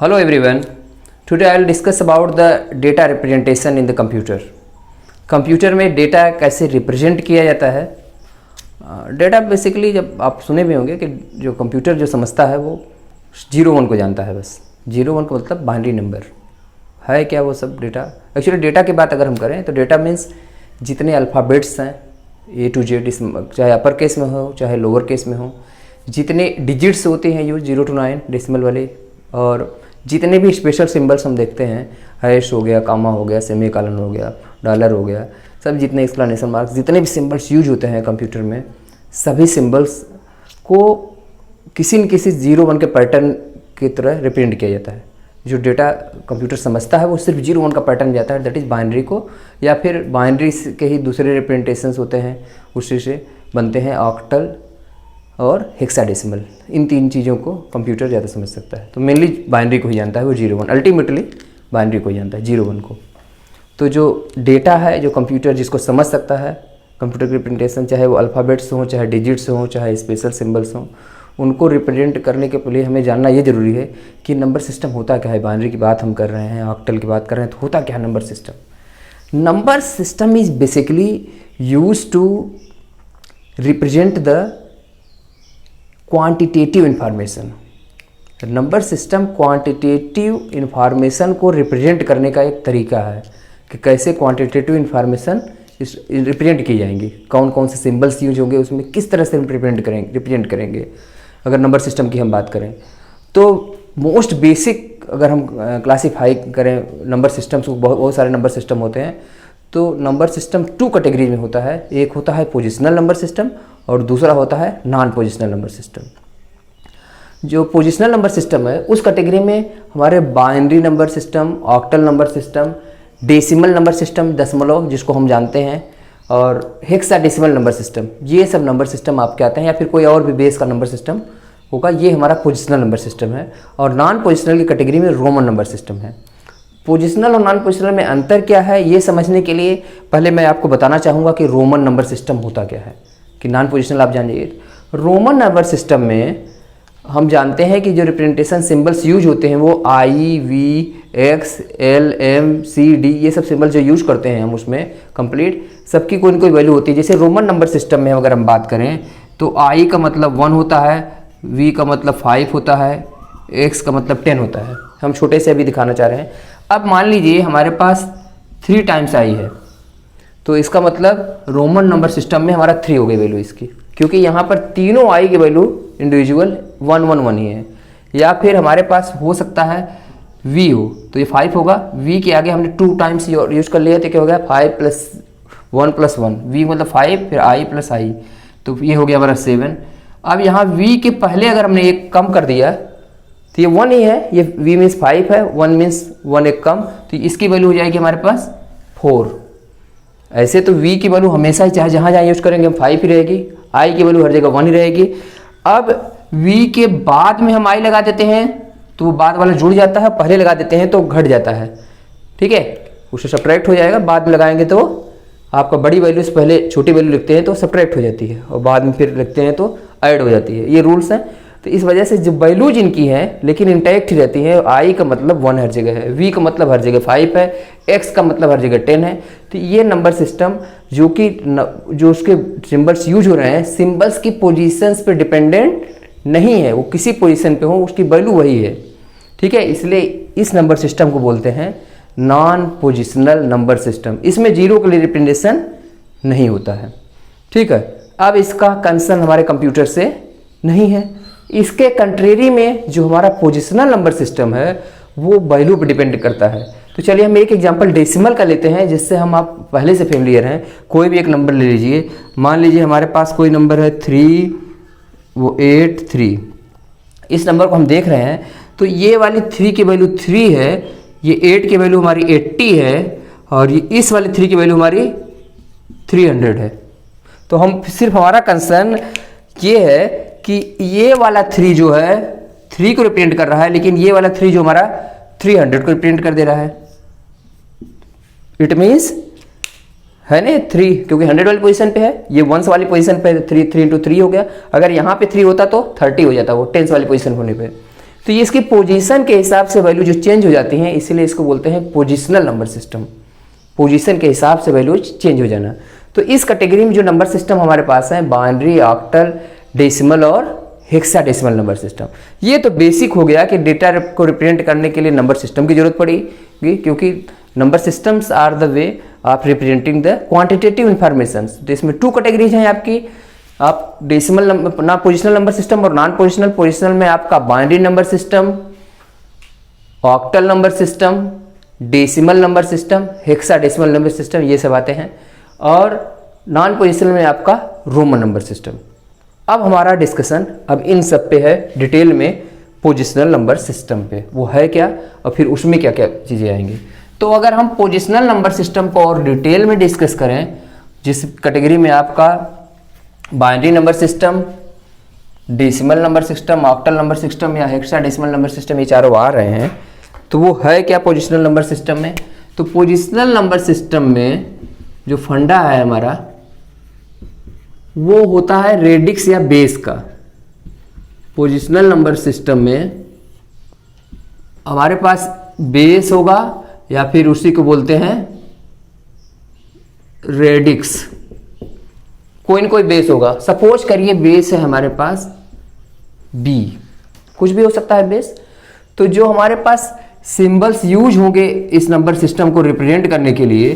Hello everyone. Today I will discuss about the data representation in the computer. Computer में data कैसे represent किया जाता है। Data basically जब आप सुने भी होंगे कि जो कंप्यूटर जो समझता है वो 0-1 को जानता है, बस 0-1 का मतलब बाइनरी नंबर है क्या वो सब डेटा। एक्चुअली डेटा की बात अगर हम करें तो डेटा मीन्स जितने अल्फ़ाबेट्स हैं A to Z, चाहे अपर केस में हो चाहे लोअर केस में हो, जितने डिजिट्स होते हैं यूज 0 to 9 डेसिमल वाले, और जितने भी स्पेशल सिंबल्स हम देखते हैं, हैश हो गया, कामा हो गया, सेमी कॉलन हो गया, डॉलर हो गया, सब जितने एक्सक्लेमेशन मार्क्स, जितने भी सिंबल्स यूज होते हैं कंप्यूटर में, सभी सिंबल्स को किसी न किसी 0-1 के पैटर्न की तरह रिप्रेजेंट किया जाता है। जो डेटा कंप्यूटर समझता है वो सिर्फ 0-1 का पैटर्न जाता है, दैट इज़ बाइनरी को, या फिर बाइनरी के ही दूसरे रिप्रेजेंटेशंस होते हैं, उसी से बनते हैं ऑक्टल और हेक्साडेसिमल। इन तीन चीज़ों को कंप्यूटर ज़्यादा समझ सकता है, तो मेनली बाइनरी को ही जानता है वो 0-1, अल्टीमेटली बाइनरी को ही जानता है 0-1 को। तो जो डेटा है जो कंप्यूटर जिसको समझ सकता है, कंप्यूटर की रिप्रेजेंटेशन, चाहे वो अल्फ़ाबेट्स हों, चाहे डिजिट्स हों, चाहे स्पेशल सिंबल्स हों, उनको रिप्रेजेंट करने के लिए हमें जानना ये ज़रूरी है कि नंबर सिस्टम होता क्या है। बाइनरी की बात हम कर रहे हैं, ऑक्टल की बात कर रहे हैं, तो होता क्या है number system. Number system is basically use to represent the quantitative information. Number system quantitative information को रिप्रेजेंट करने का एक तरीका है कि कैसे क्वांटिटेटिव इंफॉर्मेशन रिप्रेजेंट की जाएंगी, कौन कौन से सिंबल्स यूज होंगे, उसमें किस तरह से रिप्रेजेंट करेंगे। अगर नंबर सिस्टम की हम बात करें तो मोस्ट बेसिक अगर हम क्लासीफाई करें नंबर सिस्टम्स को, बहुत सारे नंबर सिस्टम होते हैं। तो नंबर सिस्टम 2 कैटेगरी में होता है, एक होता है पोजिशनल नंबर सिस्टम और दूसरा होता है नॉन पोजिशनल नंबर सिस्टम। जो पोजिशनल नंबर सिस्टम है उस कैटेगरी में हमारे binary number system, octal number system, decimal number system दशमलव जिसको हम जानते हैं, और हेक्साडेसिमल नंबर सिस्टम, ये सब नंबर सिस्टम आपके आते हैं, या फिर कोई और भी बेस का नंबर सिस्टम होगा, ये हमारा पोजिशनल नंबर सिस्टम है। और नॉन पोजिशनल की कैटेगरी में रोमन नंबर सिस्टम है। पोजिशनल और नॉन पोजिशनल में अंतर क्या है ये समझने के लिए पहले मैं आपको बताना चाहूँगा कि रोमन नंबर सिस्टम होता क्या है, कि नॉन पोजिशनल आप जानिए। रोमन नंबर सिस्टम में हम जानते हैं कि जो रिप्रेजेंटेशन सिंबल्स यूज होते हैं वो I, V, X, L, M, C, D, ये सब सिंबल जो यूज करते हैं हम उसमें कंप्लीट सबकी कोई न कोई वैल्यू होती है। जैसे रोमन नंबर सिस्टम में अगर हम बात करें तो I का मतलब 1 होता है, V का मतलब 5 होता है, X का मतलब 10 होता है। हम छोटे से अभी दिखाना चाह रहे हैं। अब मान लीजिए हमारे पास 3 टाइम्स I है, तो इसका मतलब रोमन नंबर सिस्टम में हमारा 3 हो गई वैल्यू इसकी, क्योंकि यहाँ पर तीनों I की वैल्यू इंडिविजुअल 1-1-1 ही है। या फिर हमारे पास हो सकता है V हो तो ये 5 होगा, V के आगे हमने 2 टाइम्स यूज कर लिया तो क्या हो गया 5 + 1 + 1, V मतलब 5 फिर I + I, तो ये हो गया हमारा 7। अब यहाँ V के पहले अगर हमने एक कम कर दिया तो ये 1 ही है, ये V मीन्स 5 है, 1 मीन्स 1 एक कम, तो इसकी वैल्यू हो जाएगी हमारे पास 4। ऐसे तो V की वैल्यू हमेशा ही चाहे जहाँ जहाँ यूज करेंगे हम 5 ही रहेगी, I की वैल्यू हर जगह 1 ही रहेगी। अब V के बाद में हम I लगा देते हैं तो वो बाद वाला जुड़ जाता है, पहले लगा देते हैं तो घट जाता है, ठीक है, उससे सब्ट्रैक्ट हो जाएगा। बाद में लगाएंगे तो आपका बड़ी वैल्यू से पहले छोटी वैल्यू लिखते हैं तो सब्ट्रैक्ट हो जाती है, और बाद में फिर लिखते हैं तो ऐड हो जाती है। ये रूल्स हैं। तो इस वजह से जो वैल्यू जिनकी है लेकिन इंटैक्ट ही रहती है, I का मतलब 1 हर जगह है, V का मतलब हर जगह 5 है, X का मतलब हर जगह 10 है। तो ये नंबर सिस्टम जो उसके सिंबल्स यूज हो रहे हैं, सिंबल्स की पोजीशंस पे डिपेंडेंट नहीं है, वो किसी पोजीशन पे हो उसकी वैल्यू वही है, ठीक है। इसलिए इस नंबर सिस्टम को बोलते हैं नॉन पोजिशनल नंबर सिस्टम। इसमें 0 के लिए रिप्रेजेंटेशन नहीं होता है, ठीक है। अब इसका कंसर्न हमारे कंप्यूटर से नहीं है। इसके कंट्रेरी में जो हमारा पोजिशनल नंबर सिस्टम है वो वैल्यू पर डिपेंड करता है। तो चलिए हम एक एग्जांपल डेसिमल का लेते हैं जिससे हम आप पहले से फेमिलियर हैं। कोई भी एक नंबर ले लीजिए, मान लीजिए हमारे पास कोई नंबर है 383। इस नंबर को हम देख रहे हैं तो ये वाली 3 की वैल्यू 3 है, ये 8 की वैल्यू हमारी 80 है, और ये इस वाली 3 की वैल्यू हमारी 300 है। तो हम सिर्फ हमारा कंसर्न ये है कि ये वाला 3 जो है 3 को रिप्रेजेंट कर रहा है, लेकिन ये वाला 3 जो हमारा 300 को रिप्रेजेंट कर दे रहा है। इट मीन्स है ना 3, क्योंकि 100 वाली पोजीशन पे है, ये 1s वाली पोजीशन पे 3 × 3 हो गया। अगर यहाँ पे 3 होता तो 30 हो जाता वो 10s वाली पोजीशन होने पे। तो ये इसकी पोजीशन के हिसाब से वैल्यू जो चेंज हो जाती हैं, इसीलिए इसको बोलते हैं पोजिशनल नंबर सिस्टम। पोजीशन के हिसाब से वैल्यू चेंज हो जाना। तो इस कैटेगरी में जो नंबर सिस्टम हमारे पास है, बाइनरी, ऑक्टल, डेसिमल और हेक्साडेसिमल नंबर सिस्टम। ये तो बेसिक हो गया कि डेटा को रिप्रेजेंट करने के लिए नंबर सिस्टम की जरूरत पड़ेगी, क्योंकि number systems are the way of representing the quantitative information. तो इसमें 2 कैटेगरीज हैं आपकी, आप डेसिमल नंबर, ना पोजिशनल नंबर सिस्टम और नॉन पोजिशनल। पोजिशनल में आपका binary number system, octal number system, decimal number system, hexadecimal number system, ये सब आते हैं। और नॉन पोजिशनल में आपका रोमन नंबर सिस्टम। अब हमारा डिस्कशन अब इन सब पे है डिटेल में, पोजिशनल नंबर सिस्टम पे वो है क्या और फिर उसमें क्या क्या चीज़ें आएंगी। तो अगर हम पोजिशनल नंबर सिस्टम को और डिटेल में डिस्कस करें, जिस कैटेगरी में आपका binary number system, decimal number system, octal number system या हेक्साडेसिमल नंबर सिस्टम, ये चारों आ रहे हैं, तो वो है क्या पोजिशनल नंबर सिस्टम में। तो पोजिशनल नंबर सिस्टम में जो फंडा है हमारा, वो होता है रेडिक्स या बेस का। पोजिशनल नंबर सिस्टम में हमारे पास बेस होगा या फिर उसी को बोलते हैं रेडिक्स, कोई न कोई बेस होगा। सपोज करिए बेस है हमारे पास बी, कुछ भी हो सकता है बेस। तो जो हमारे पास सिंबल्स यूज होंगे इस नंबर सिस्टम को रिप्रेजेंट करने के लिए,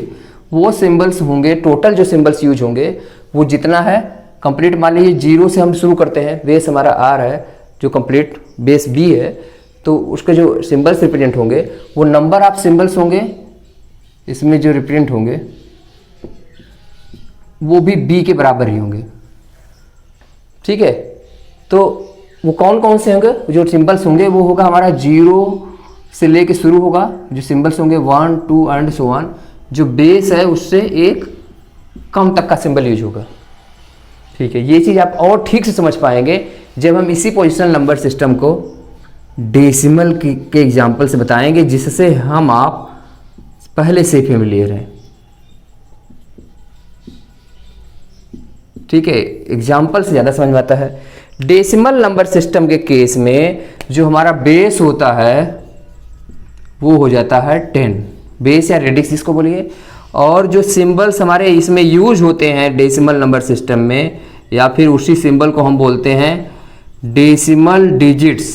वो सिंबल्स होंगे, टोटल जो सिंबल्स यूज होंगे वो जितना है कंप्लीट, मान लीजिए 0 से हम शुरू करते हैं, बेस हमारा आर है जो कंप्लीट बेस बी है, तो उसके जो सिंबल्स रिप्रेजेंट होंगे वो नंबर ऑफ सिंबल्स होंगे इसमें जो रिप्रेजेंट होंगे वो भी बी के बराबर ही होंगे। ठीक है, तो वो कौन कौन से होंगे, जो सिंबल्स होंगे वो होगा हमारा 0 से लेके शुरू होगा, जो सिंबल्स होंगे 1, 2 एंड सो ऑन। जो बेस है उससे एक कम तक का सिंबल यूज होगा। ठीक है, ये चीज़ आप और ठीक से समझ पाएंगे जब हम इसी पोजिशनल नंबर सिस्टम को डेसिमल के एग्जाम्पल से बताएंगे, जिससे हम आप पहले से फेमिलियर हैं। ठीक है, एग्जाम्पल से ज़्यादा समझ में आता है। डेसिमल नंबर सिस्टम के केस में जो हमारा बेस होता है वो हो जाता है 10, बेस या रेडिक्स जिसको बोलिए। और जो सिंबल्स हमारे इसमें यूज होते हैं डेसिमल नंबर सिस्टम में, या फिर उसी सिंबल को हम बोलते हैं डेसिमल डिजिट्स,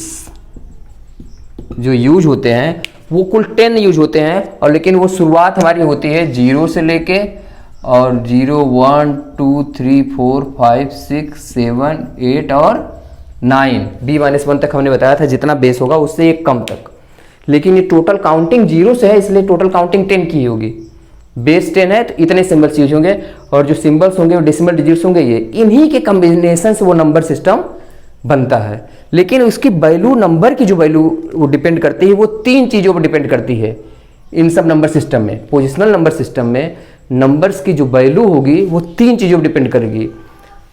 जो यूज होते हैं वो कुल 10 यूज होते हैं। और लेकिन वो शुरुआत हमारी होती है 0 से लेके, और 0, 1, 2, 3, 4, 5, 6, 7, 8 और 9, B-1 तक हमने बताया था जितना बेस होगा उससे एक कम तक। लेकिन ये टोटल काउंटिंग 0 से है, इसलिए टोटल काउंटिंग 10 की होगी। बेस 10 है तो इतने सिंबल्स यूज होंगे, और जो सिंबल्स होंगे वो डेसिमल डिजिट्स होंगे, ये इन्हीं के कॉम्बिनेशन से वो नंबर सिस्टम बनता है। लेकिन उसकी वैल्यू, नंबर की जो वैल्यू वो डिपेंड करती है, वो 3 चीज़ों पर डिपेंड करती है इन सब नंबर सिस्टम में। पोजिशनल नंबर सिस्टम में नंबर्स की जो वैल्यू होगी वो 3 चीज़ों पर डिपेंड करेगी।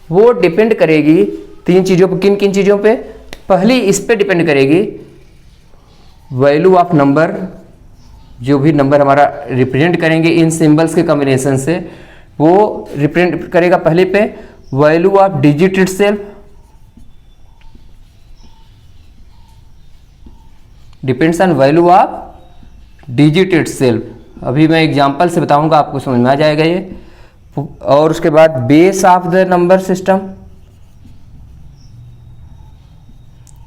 वो डिपेंड करेगी 3 चीज़ों पर। किन किन चीज़ों पे? पहली इस पे डिपेंड करेगी वैल्यू ऑफ नंबर, जो भी नंबर हमारा रिप्रेजेंट करेंगे इन सिंबल्स के कॉम्बिनेशन से, वो रिप्रेजेंट करेगा पहले पे value of digit itself, depends on value of digit itself. अभी मैं एग्जांपल से बताऊंगा, आपको समझ में आ जाएगा ये। और उसके बाद base of the number system,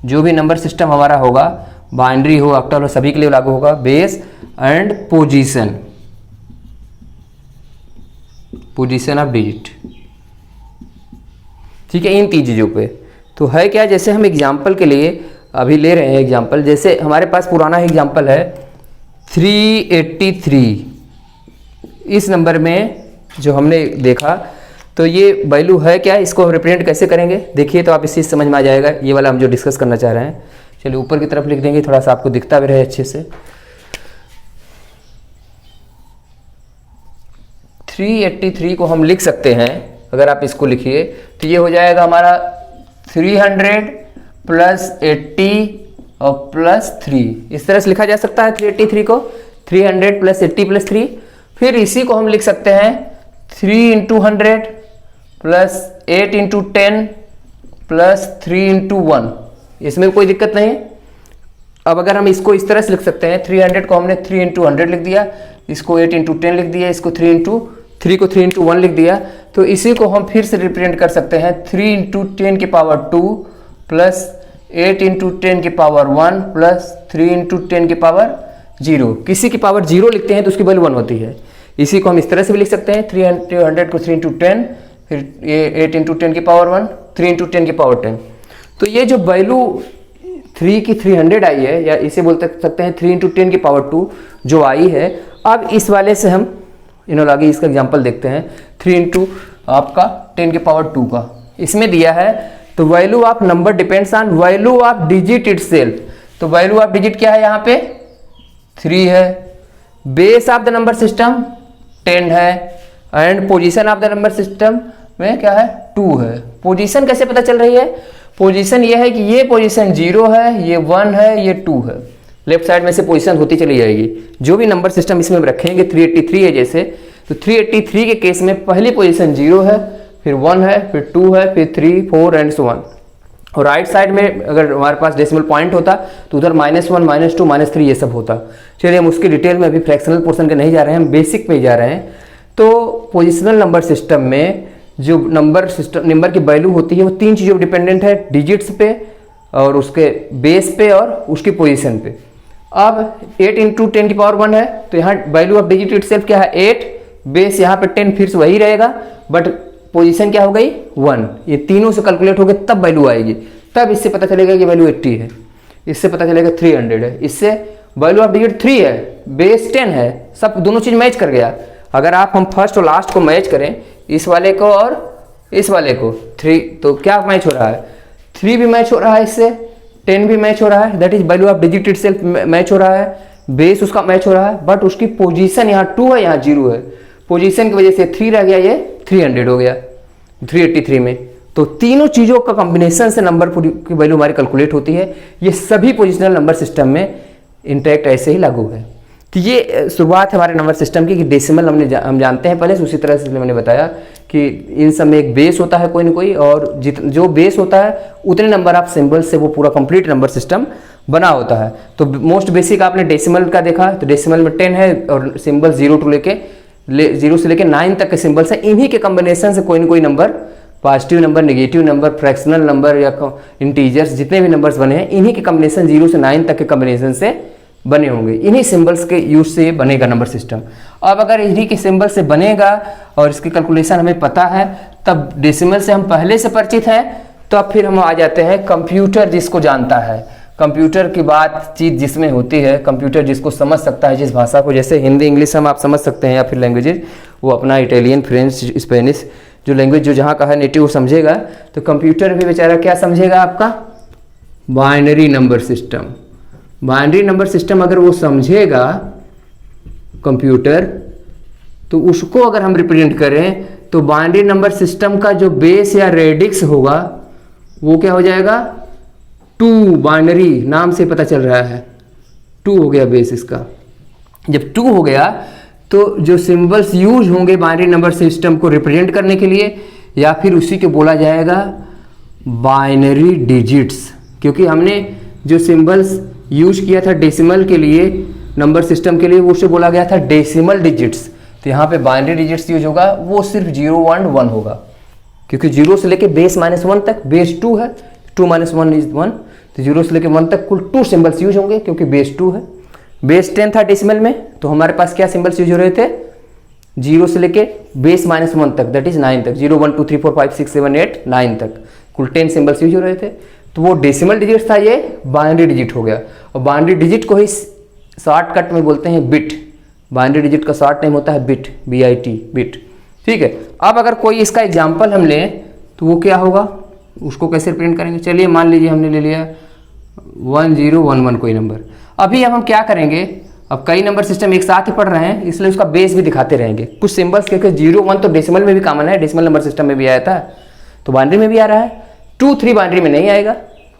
जो भी नंबर सिस्टम हमारा होगा, बाइनरी हो, ऑक्टल हो, सभी के लिए लागू होगा। Base and position, position of digit. ठीक है, इन 3 चीज़ों पे तो है क्या। जैसे हम एग्जाम्पल के लिए अभी ले रहे हैं एग्जाम्पल, जैसे हमारे पास पुराना एग्जाम्पल है 383। इस नंबर में जो हमने देखा, तो ये वैल्यू है क्या, इसको हम रिप्रेजेंट कैसे करेंगे देखिए, तो आप इस चीज़ समझ में आ जाएगा। ये वाला हम जो डिस्कस करना चाह रहे हैं, चलिए ऊपर की तरफ लिख देंगे, थोड़ा सा आपको दिखता भी रहे अच्छे से। 383 को हम लिख सकते हैं, अगर आप इसको लिखिए तो ये हो जाएगा हमारा 300 प्लस 80 और प्लस 3। इस तरह से लिखा जा सकता है 383 को, 300 प्लस 80 प्लस 3। फिर इसी को हम लिख सकते हैं 3 into 100 plus 8 into 10 plus 3 into 1। इसमें कोई दिक्कत नहीं। अब अगर हम इसको इस तरह से लिख सकते हैं, 300 को हमने 3 इंटू 100 लिख दिया, इसको 8 इंटू 10 लिख दिया, इसको 3 इंटू 3 को 3 इंटू 1 लिख दिया, तो इसी को हम फिर से रिप्रेजेंट कर सकते हैं 3 इंटू 10 की पावर 2 प्लस 8 इंटू 10 की पावर 1 प्लस 3 इंटू 10 की पावर 0। किसी की पावर 0 लिखते हैं तो उसकी वैल्यू 1 होती है। इसी को हम इस तरह से भी लिख सकते हैं, 300 को 3 इंटू 10, फिर ये 8 इंटू 10 की पावर 1, 3 इंटू 10 की पावर 10। तो ये जो वैल्यू 3 की 300 आई है, या इसे बोल सकते हैं 3 इंटू 10 की पावर 2 जो आई है, अब इस वाले से हम आगे इसका एग्जांपल देखते हैं। 3 इंटू आपका 10 की पावर 2 का इसमें दिया है, तो value of number depends on value of digit itself. तो वैल्यू ऑफ डिजिट क्या है, यहाँ पे 3 है, base of the number system 10 है, and position of the number system में क्या है, 2 है। पोजीशन कैसे पता चल रही है, पोजीशन ये है कि ये पोजीशन 0 है, ये 1 है, ये 2 है। लेफ्ट साइड में से पोजीशन होती चली जाएगी। जो भी नंबर सिस्टम इसमें रखेंगे, 383 है जैसे, तो 383 के केस में पहली पोजीशन 0 है, फिर 1 है, फिर 2 है, फिर 3, 4 एंड सो ऑन। और राइट साइड में अगर हमारे पास डेसिमल पॉइंट होता तो उधर -1, -2, -3 ये सब होता। चलिए हम उसकी डिटेल में अभी फ्रैक्शनल पोर्शन के नहीं जा रहे हैं, हम बेसिक पे जा रहे हैं। तो पोजिशनल नंबर सिस्टम में जो नंबर की वैल्यू होती है वो 3 चीज़ों पर डिपेंडेंट है, डिजिट्स पे और उसके बेस पे और उसकी पोजीशन पे। अब 8 इंटू 10 की पावर 1 है, तो यहाँ वैल्यू ऑफ डिजिट इटसेल्फ क्या है, 8, बेस यहाँ पे 10 फिर से वही रहेगा, बट पोजीशन क्या हो गई, 1। ये तीनों से कैलकुलेट हो गए तब वैल्यू आएगी, तब इससे पता चलेगा कि वैल्यू 80 है, इससे पता चलेगा 300 है, इससे वैल्यू ऑफ डिजिट 3 है, बेस 10 है, सब दोनों चीज़ मैच कर गया। अगर हम फर्स्ट और लास्ट को मैच करें, इस वाले को और इस वाले को 3, तो क्या मैच हो रहा है, 3 भी मैच हो रहा है, इससे 10 भी मैच हो रहा है, that is value of digit itself match हो रहा है, बेस उसका मैच हो रहा है, बट उसकी पोजीशन यहाँ 2 है, यहाँ 0 है। पोजीशन की वजह से 3 रह गया, ये 300 हो गया 383 में। तो तीनों चीज़ों का कॉम्बिनेशन से नंबर की वैल्यू हमारी कैलकुलेट होती है। ये सभी पोजिशनल नंबर सिस्टम में इंटैक्ट ऐसे ही लागू है। तो ये शुरुआत है हमारे नंबर सिस्टम की कि डेसिमल हम जानते हैं पहले से, उसी तरह से मैंने बताया कि इन सब में एक बेस होता है कोई ना कोई, और जो बेस होता है उतने नंबर ऑफ सिंबल से वो पूरा कंप्लीट नंबर सिस्टम बना होता है। तो मोस्ट बेसिक आपने डेसिमल का देखा, तो डेसिमल में 10 है और सिंबल 0 से लेके 9 तक के सिंबल्स हैं। इन्हीं के कॉम्बिनेशन से कोई ना कोई number, positive number, negative number, fractional number या इंटीजर्स, जितने भी नंबर्स बने हैं इन्हीं के कॉम्बिनेशन 0 से 9 तक के कॉम्बिनेशन से बने होंगे। इन्हीं सिंबल्स के यूज से बनेगा नंबर सिस्टम। अब अगर इन्हीं के सिंबल से बनेगा और इसकी कैलकुलेशन हमें पता है, तब डेसिमल से हम पहले से परिचित हैं, तो अब फिर हम आ जाते हैं कंप्यूटर जिसको जानता है, कंप्यूटर की बातचीत जिसमें होती है, कंप्यूटर जिसको समझ सकता है, जिस भाषा को, जैसे हिंदी इंग्लिश हम आप समझ सकते हैं, या फिर लैंग्वेजेज वो अपना इटालियन, फ्रेंच, स्पेनिश, जो लैंग्वेज जो जहाँ का है नेटिव समझेगा, तो कंप्यूटर भी बेचारा क्या समझेगा, आपका binary number system. Binary number system अगर वो समझेगा कंप्यूटर, तो उसको अगर हम रिप्रेजेंट करें तो बाइनरी नंबर सिस्टम का जो बेस या रेडिक्स होगा वो क्या हो जाएगा, 2। बाइनरी नाम से पता चल रहा है 2 हो गया बेस इसका। जब 2 हो गया तो जो सिंबल्स यूज होंगे बाइनरी नंबर सिस्टम को रिप्रेजेंट करने के लिए, या फिर उसी को बोला जाएगा बाइनरी डिजिट्स, क्योंकि हमने जो सिंबल्स यूज किया था डेसिमल के लिए, नंबर सिस्टम के लिए, वो उसे बोला गया था डेसिमल डिजिट्स। तो यहाँ पे बाइनरी डिजिट्स यूज होगा, वो सिर्फ 0, 1, 1 होगा, क्योंकि 0 से लेके बेस -1 तक, बेस 2 है, 2 - 1 = 1, तो 0 से लेके 1 तक कुल 2 सिंबल्स यूज होंगे, क्योंकि बेस 2 है। बेस 10 था डेसिमल में, तो हमारे पास क्या सिंबल्स यूज हो रहे थे, 0 से लेके बेस -1 तक, दैट इज 9 तक, 0, 1, 2, 3, 4, 5, 6, 7, 8, 9 तक कुल 10 सिंबल्स यूज हो रहे थे। तो वो डेसिमल डिजिट था, ये बाइनरी डिजिट हो गया। और बाइनरी डिजिट को ही शॉर्टकट में बोलते हैं बिट। बाइनरी डिजिट का शॉर्ट नेम होता है बिट, BIT, बिट। ठीक है। अब अगर कोई इसका एग्जांपल हम लें तो वो क्या होगा, उसको कैसे प्रिंट करेंगे। चलिए मान लीजिए हमने ले लिया 1011 कोई नंबर। अभी अब हम क्या करेंगे, अब कई नंबर सिस्टम एक साथ ही पढ़ रहे हैं, इसलिए उसका बेस भी दिखाते रहेंगे कुछ सिंबल्स, क्योंकि 0, 1 तो डेसिमल में भी कॉमन है, डेसिमल नंबर सिस्टम में भी आया था, तो बाइनरी में भी आ रहा है। 2, 3 बाइनरी में नहीं आएगा,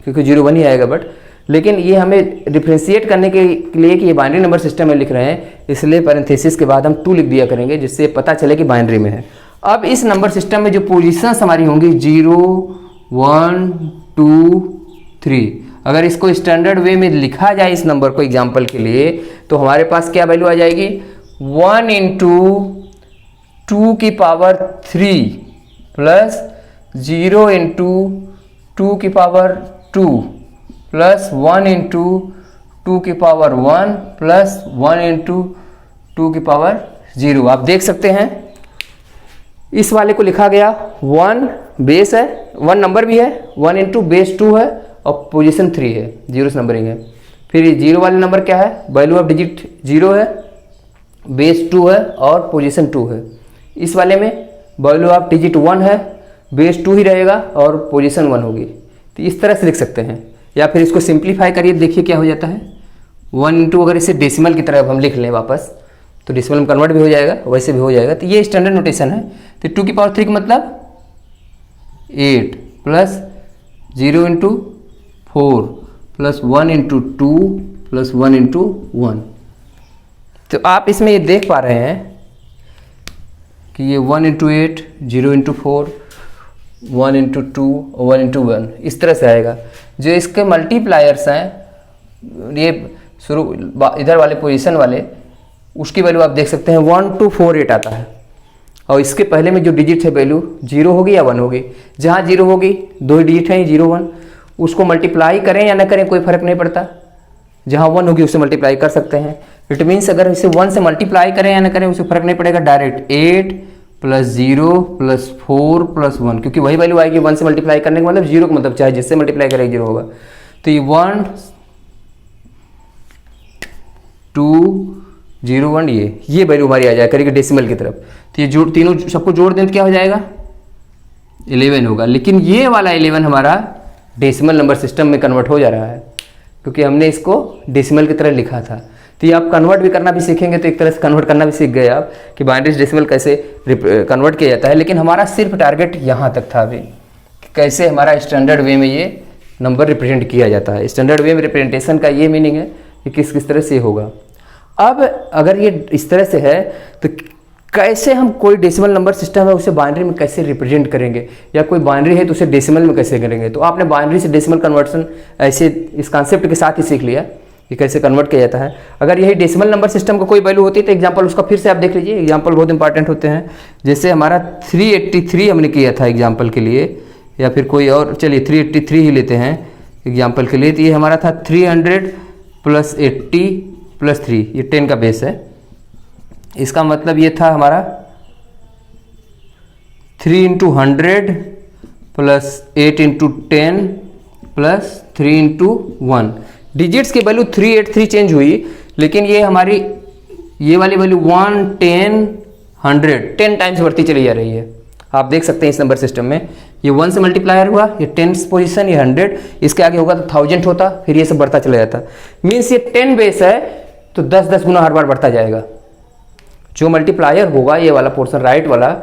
क्योंकि 0, 1 ही आएगा, बट लेकिन ये हमें डिफ्रेंशिएट करने के लिए कि ये बाइनरी नंबर सिस्टम में लिख रहे हैं, इसलिए पैरेंथेसिस के बाद हम 2 लिख दिया करेंगे, जिससे पता चले कि बाइनरी में है। अब इस नंबर सिस्टम में जो पोजीशंस हमारी होंगी 0, 1, 2, 3, अगर इसको स्टैंडर्ड वे में लिखा जाए इस नंबर को एग्जाम्पल के लिए, तो हमारे पास क्या वैल्यू आ जाएगी, 1 इंटू 2 की पावर 3 प्लस 0 इंटू 2 की पावर 2 प्लस 1 इंटू 2 की पावर 1 प्लस 1 इंटू 2 की पावर 0। आप देख सकते हैं इस वाले को लिखा गया 1 बेस है, 1 नंबर भी है, 1 इंटू बेस 2 है और पोजीशन 3 है, 0 से नंबरिंग है। फिर 0 वाले नंबर क्या है, वैल्यू ऑफ डिजिट 0 है, बेस 2 है और पोजीशन 2 है। इस वाले में वैल्यू ऑफ डिजिट 1 है, बेस 2 ही रहेगा और पोजीशन 1 होगी। तो इस तरह से लिख सकते हैं, या फिर इसको सिंप्लीफाई करिए, देखिए क्या हो जाता है। 1 इंटू अगर इसे डेसिमल की तरह हम लिख लें वापस, तो डेसिमल में कन्वर्ट भी हो जाएगा, वैसे भी हो जाएगा। तो ये स्टैंडर्ड नोटेशन है। तो 2 की पावर 3 का मतलब 8 plus 0 into 4 plus 1 into 2 plus 1 into 1। तो आप इसमें ये देख पा रहे हैं कि ये 1 इंटू 8, 0 इंटू 4, 1 इंटू 2 और 1 इंटू 1 इस तरह से आएगा। जो इसके मल्टीप्लायर्स हैं, ये शुरू इधर वाले पोजीशन वाले, उसकी वैल्यू आप देख सकते हैं 1248 आता है। और इसके पहले में जो डिजिट है वैल्यू 0 होगी या 1 होगी। जहाँ 0 होगी, 2 डिजिट हैं 0 1, उसको मल्टीप्लाई करें या ना करें कोई फर्क नहीं पड़ता। जहाँ 1 होगी उससे मल्टीप्लाई कर सकते हैं। इट मीन्स अगर इसे 1 से मल्टीप्लाई करें या ना करें उससे फर्क नहीं पड़ेगा, डायरेक्ट 8 प्लस 0 प्लस 4 प्लस 1, क्योंकि वही वैल्यू आएगी 1 से मल्टीप्लाई करने का मतलब 0 का मतलब चाहे जिससे मल्टीप्लाई करेगा 0 होगा। तो ये 1 2 0 1 ये वैल्यू हमारी आ जाए करेगी डेसिमल की तरफ। तो ये जोड़ तीनों सबको जोड़ दें तो क्या हो जाएगा, 11 होगा। लेकिन ये वाला 11 हमारा डेसिमल नंबर सिस्टम में कन्वर्ट हो जा रहा है, क्योंकि हमने इसको डेसिमल की तरह लिखा था। तो ये आप कन्वर्ट भी करना भी सीखेंगे, तो एक तरह से कन्वर्ट करना भी सीख गए आप कि बाइनरी डेसिमल कैसे कन्वर्ट किया जाता है। लेकिन हमारा सिर्फ टारगेट यहाँ तक था अभी, कैसे हमारा स्टैंडर्ड वे में ये नंबर रिप्रेजेंट किया जाता है। स्टैंडर्ड वे में रिप्रेजेंटेशन का ये मीनिंग है कि किस किस तरह से होगा। अब अगर ये इस तरह से है तो कैसे हम कोई डेसिमल नंबर सिस्टम है उसे बाइनरी में कैसे रिप्रेजेंट करेंगे, या कोई बाइनरी है तो उसे डेसिमल में कैसे करेंगे। तो आपने बाइनरी से डेसिमल कन्वर्सन ऐसे इस कॉन्सेप्ट के साथ ही सीख लिया कि कैसे कन्वर्ट किया जाता है। अगर यही डेसिमल नंबर सिस्टम का कोई वैल्यू होती है तो एग्जांपल उसका फिर से आप देख लीजिए, एग्जांपल बहुत इंपॉर्टेंट होते हैं। जैसे हमारा 383 हमने किया था एग्जांपल के लिए, या फिर कोई और, चलिए 383 ही लेते हैं एग्जांपल के लिए। तो ये हमारा था 300 प्लस 80 प्लस 3, ये 10 का बेस है। इसका मतलब ये था हमारा 3 into 100 plus 8 into 10 plus 3 into 1। Digits की वैल्यू 383 चेंज हुई, लेकिन ये हमारी ये वाली वैल्यू 1 10 100 10 टाइम्स बढ़ती चली जा रही है। आप देख सकते हैं इस नंबर सिस्टम में ये 1 से मल्टीप्लायर हुआ, ये 10 पोजीशन, ये 100, इसके आगे होगा तो 1000 होता, फिर ये सब बढ़ता चला जाता। मीन्स ये 10 बेस है तो 10 गुना हर बार बढ़ता जाएगा। जो मल्टीप्लायर होगा ये वाला पोर्शन राइट वाला,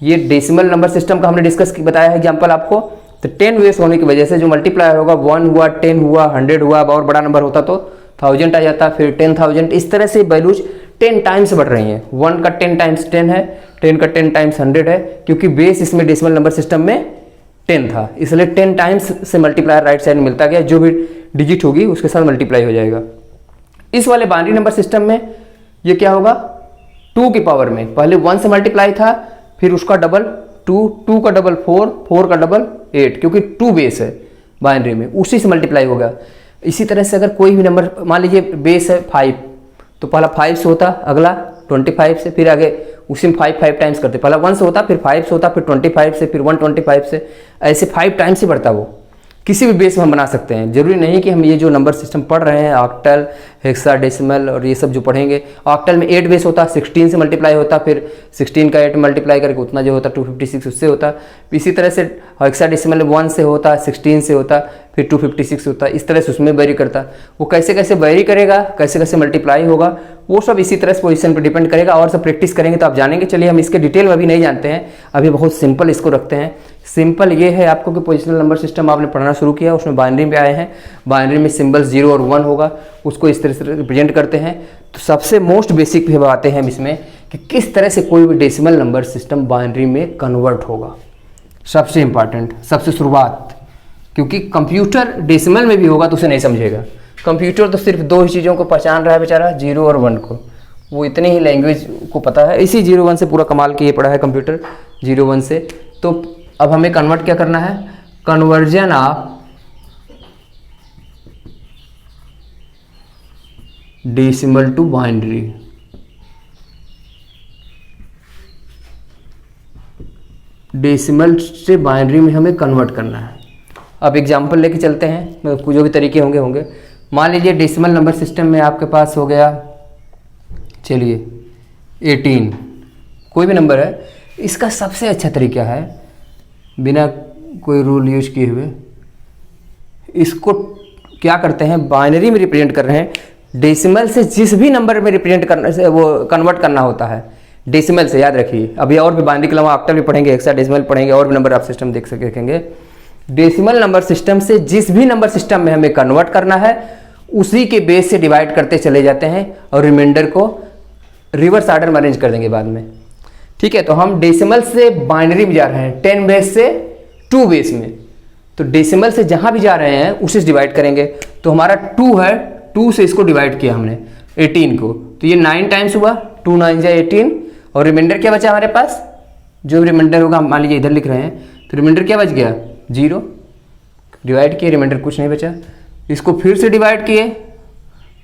ये डेसिमल नंबर सिस्टम का हमने डिस्कस बताया है एग्जांपल आपको। तो 10 बेस होने की वजह से जो मल्टीप्लायर होगा 1 हुआ, 10 हुआ, 100 हुआ, और बड़ा नंबर होता तो 1000 आ जाता, फिर 10,000। इस तरह से वैल्यूज 10 टाइम्स बढ़ रही हैं। 1 का 10 टाइम्स 10 है, 10 का 10 टाइम्स 100 है, क्योंकि बेस इसमें डेसिमल नंबर सिस्टम में 10 था, इसलिए 10 टाइम्स से मल्टीप्लायर राइट साइड में मिलता गया। जो भी डिजिट होगी उसके साथ मल्टीप्लाई हो जाएगा। इस वाले बाइनरी नंबर सिस्टम में ये क्या होगा, 2 की पावर में पहले 1 से मल्टीप्लाई था, फिर उसका डबल 2, 2 का डबल 4, 4 का डबल 8, क्योंकि 2 बेस है बाइनरी में, उसी से मल्टीप्लाई होगा। इसी तरह से अगर कोई भी नंबर, मान लीजिए बेस है 5, तो पहला 5 से होता, अगला 25 से, फिर आगे उसी में 5 टाइम्स करते, पहला 1 से होता, फिर 5 से होता, फिर 25 से, फिर 125 से, ऐसे 5 टाइम्स से बढ़ता। वो किसी भी बेस में हम बना सकते हैं। जरूरी नहीं कि हम ये जो नंबर सिस्टम पढ़ रहे हैं ऑक्टल, हेक्साडेसिमल और ये सब जो पढ़ेंगे, ऑक्टल में 8 बेस होता, 16 से मल्टीप्लाई होता, फिर 16 का 8 मल्टीप्लाई करके उतना जो होता 256 उससे होता। इसी तरह से हेक्साडेसिमल 1 से होता, 16 से होता, फिर 256 होता। इस तरह से उसमें वेरी करता। वो कैसे कैसे वेरी करेगा, कैसे कैसे मल्टीप्लाई होगा, वो सब इसी तरह से पोजीशन पर डिपेंड करेगा। और सब प्रैक्टिस करेंगे तो आप जानेंगे। चलिए हम इसके डिटेल में अभी नहीं जानते हैं, अभी बहुत सिंपल इसको रखते हैं। सिंपल ये है आपको कि पोजिशनल नंबर सिस्टम आपने पढ़ना शुरू किया, उसमें बाइनरी में आए हैं, बाइनरी में सिंबल 0 और 1 होगा, उसको इस तरह से रिप्रेजेंट करते हैं। तो सबसे मोस्ट बेसिक भी बातें हैं इसमें कि किस तरह से कोई भी डेसिमल नंबर सिस्टम बाइनरी में कन्वर्ट होगा। सबसे इंपॉर्टेंट, सबसे शुरुआत क्योंकि कंप्यूटर डेसिमल में भी होगा तो उसे नहीं समझेगा। कंप्यूटर तो सिर्फ 2 ही चीज़ों को पहचान रहा है बेचारा, 0 और 1 को, वो इतने ही लैंग्वेज को पता है। इसी 0-1 से पूरा कमाल किए पड़ा है कंप्यूटर, 0-1 से। तो अब हमें कन्वर्ट क्या करना है, conversion of decimal to binary. Decimal से बाइनरी में हमें कन्वर्ट करना है। अब एग्जांपल लेके चलते हैं, जो भी तरीके होंगे। मान लीजिए डेसिमल नंबर सिस्टम में आपके पास हो गया, चलिए 18, कोई भी नंबर है। इसका सबसे अच्छा तरीका है, बिना कोई रूल यूज किए हुए इसको क्या करते हैं, बाइनरी में रिप्रेजेंट कर रहे हैं। डेसिमल से जिस भी नंबर में रिप्रेजेंट करने से वो कन्वर्ट करना होता है, डेसिमल से, याद रखिए। अभी और भी बाइनरी के अलावा ऑक्टल भी पढ़ेंगे, हेक्साडेसिमल पढ़ेंगे, और भी नंबर आप सिस्टम देखेंगे। डेसिमल नंबर सिस्टम से जिस भी नंबर सिस्टम में हमें कन्वर्ट करना है उसी के बेस से डिवाइड करते चले जाते हैं और रिमाइंडर को रिवर्स ऑर्डर में अरेंज कर देंगे बाद में। ठीक है, तो हम डेसिमल से बाइनरी में जा रहे हैं, 10 बेस से 2 बेस में। तो डेसिमल से जहां भी जा रहे हैं उसे डिवाइड करेंगे। तो हमारा 2 है, 2 से इसको डिवाइड किया हमने 18 को, तो ये 9 टाइम्स हुआ, 2 9 जा 18, और रिमाइंडर क्या बचा हमारे पास, जो रिमाइंडर होगा, मान लीजिए इधर लिख रहे हैं, तो रिमाइंडर क्या बच गया, 0। डिवाइड किए, रिमाइंडर कुछ नहीं बचा। इसको फिर से डिवाइड किए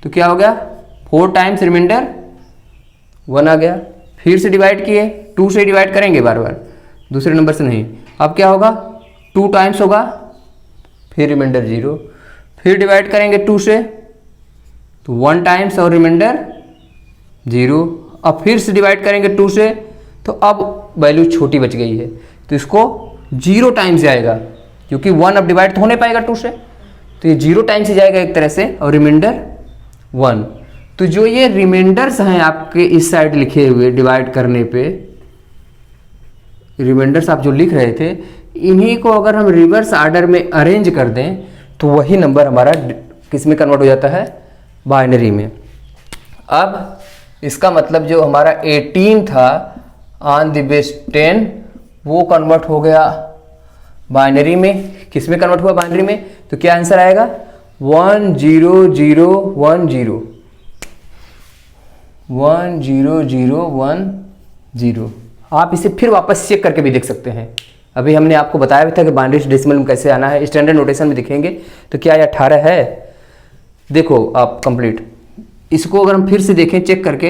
तो क्या हो गया, 4 टाइम्स रिमाइंडर 1 आ गया। फिर से डिवाइड किए, 2 से डिवाइड करेंगे बार बार, दूसरे नंबर से नहीं। अब क्या होगा, 2 टाइम्स होगा, फिर रिमाइंडर 0। फिर डिवाइड करेंगे 2 से तो 1 टाइम्स और रिमाइंडर 0। अब फिर से डिवाइड करेंगे 2 से, तो अब वैल्यू छोटी बच गई है, तो इसको 0 टाइम्स जाएगा, क्योंकि 1 अब डिवाइड तो हो नहीं पाएगा 2 से, तो ये 0 टाइम्स से जाएगा एक तरह से, और रिमाइंडर 1। तो जो ये रिमाइंडर्स हैं आपके इस साइड लिखे हुए डिवाइड करने पे, रिमाइंडर्स आप जो लिख रहे थे, इन्हीं को अगर हम रिवर्स ऑर्डर में अरेंज कर दें तो वही नंबर हमारा किस में कन्वर्ट हो जाता है, बाइनरी में। अब इसका मतलब जो हमारा 18 था ऑन द बेस 10, वो कन्वर्ट हो गया बाइनरी में। किस में कन्वर्ट हुआ, बाइनरी में। तो क्या आंसर आएगा, 1 0 0 1 0 1 0 0 1 0। आप इसे फिर वापस चेक करके भी देख सकते हैं। अभी हमने आपको बताया भी था कि बाइनरी से डेसिमल में कैसे आना है, स्टैंडर्ड नोटेशन में दिखेंगे। तो क्या ये 18 है, देखो आप कंप्लीट। इसको अगर हम फिर से देखें चेक करके,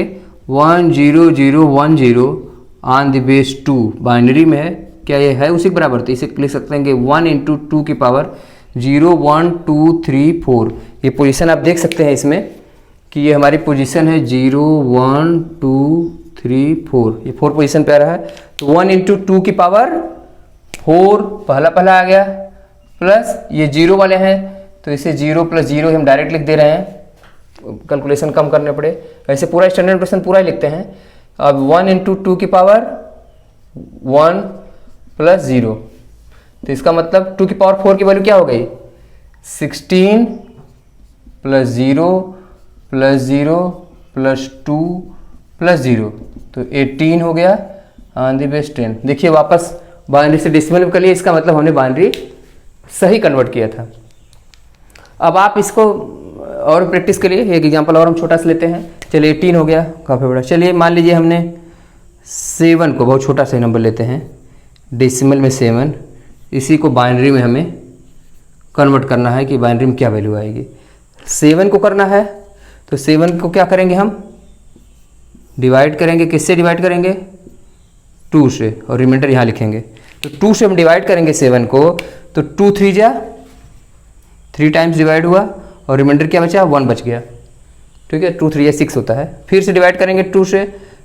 1 0 0 1 0 ऑन द बेस 2 बाइनरी में है, क्या ये है उसी के बराबर। तो इसे लिख सकते हैं कि 1 × 2 की पावर 0 1 2 3 4। ये पोजीशन आप देख सकते हैं इसमें कि ये हमारी पोजीशन है 0 1 2 3 4, ये 4 पोजीशन पे आ रहा है। तो 1 × 2 की पावर 4 पहला आ गया, प्लस ये 0 वाले हैं, तो इसे 0 + 0 हम डायरेक्ट लिख दे रहे हैं, कैलकुलेशन कम करने पड़े। ऐसे पूरा स्टैंडर्ड नोटेशन पूरा ही लिखते हैं। अब 1 × 2 की पावर 1 + 0, तो इसका मतलब 2 की पावर 4 की वैल्यू क्या हो गई, 16 + 0 + 0 + 2 + 0, तो 18 हो गया ऑन द बेस 10। देखिए वापस बाइनरी से डेसिमल में कर लिए, इसका मतलब हमने बाइनरी सही कन्वर्ट किया था। अब आप इसको और प्रैक्टिस के लिए एक एग्जांपल और हम छोटा सा लेते हैं। चलिए 18 हो गया, काफ़ी बड़ा। चलिए मान लीजिए हमने 7 को, बहुत छोटा सा नंबर लेते हैं, डेसिमल में 7, इसी को बाइनरी में हमें कन्वर्ट करना है कि बाइनरी में क्या वैल्यू आएगी। 7 को करना है तो 7 को क्या करेंगे, हम डिवाइड करेंगे, किससे डिवाइड करेंगे, 2 से, और रिमाइंडर यहाँ लिखेंगे। तो 2 से हम डिवाइड करेंगे 7 को, तो 2 3 जा 3 टाइम्स डिवाइड हुआ, और रिमाइंडर क्या बचा, 1 बच गया। ठीक है, 2 3 या 6 होता है। फिर से डिवाइड करेंगे 2 से,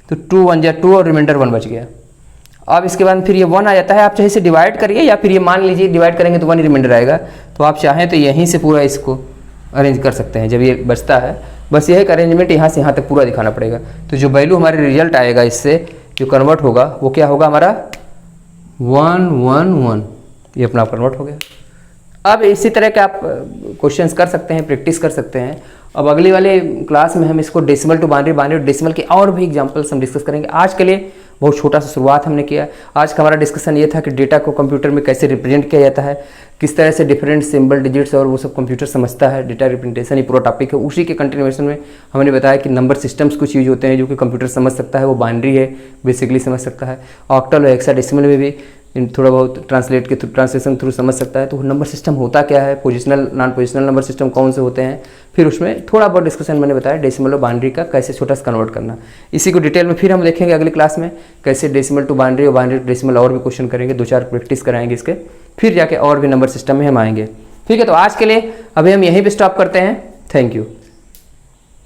तो 2 1 जा 2, और रिमाइंडर 1 बच गया। अब इसके बाद फिर ये 1 आ जाता है। आप चाहे इसे डिवाइड करिए, या फिर ये मान लीजिए डिवाइड करेंगे तो 1 रिमाइंडर आएगा। तो आप चाहें तो यहीं से पूरा इसको अरेंज कर सकते हैं। जब ये बचता है, बस यह एक अरेंजमेंट यहाँ से यहाँ तक पूरा दिखाना पड़ेगा। तो जो वैल्यू हमारे रिजल्ट आएगा इससे जो कन्वर्ट होगा, वो क्या होगा, हमारा 1 1 1, ये अपना कन्वर्ट हो गया। अब इसी तरह के आप क्वेश्चंस कर सकते हैं, प्रैक्टिस कर सकते हैं। अब अगली वाले क्लास में हम इसको decimal to binary, binary to decimal के और भी एग्जांपल्स हम डिस्कस करेंगे। आज के लिए बहुत छोटा सा शुरुआत हमने किया। आज का हमारा डिस्कशन ये था कि डेटा को कंप्यूटर में कैसे रिप्रेजेंट किया जाता है, किस तरह से डिफरेंट सिंबल, डिजिट्स और वो सब कंप्यूटर समझता है। डेटा रिप्रेजेंटेशन ये पूरा टॉपिक है। उसी के कंटिन्यूएशन में हमने बताया कि नंबर सिस्टम्स कुछ यूज होते हैं जो कि कंप्यूटर समझ सकता है, वो बाइनरी है बेसिकली समझ सकता है, ऑक्टल और हेक्साडेसिमल में भी थोड़ा बहुत ट्रांसलेशन थ्रू समझ सकता है। तो नंबर सिस्टम होता क्या है, positional non positional number system कौन से होते हैं, फिर उसमें थोड़ा बहुत डिस्कशन मैंने बताया डेसिमल और बाइनरी का कैसे छोटा सा कन्वर्ट करना। इसी को डिटेल में फिर हम देखेंगे अगली क्लास में, कैसे डेसिमल टू बाइनरी और बाइनरी टू डेसिमल और भी क्वेश्चन करेंगे, 2-4 प्रैक्टिस कराएंगे इसके, फिर जाके और भी नंबर सिस्टम में हम आएंगे। ठीक है, तो आज के लिए अभी हम यहीं पर स्टॉप करते हैं। Thank you.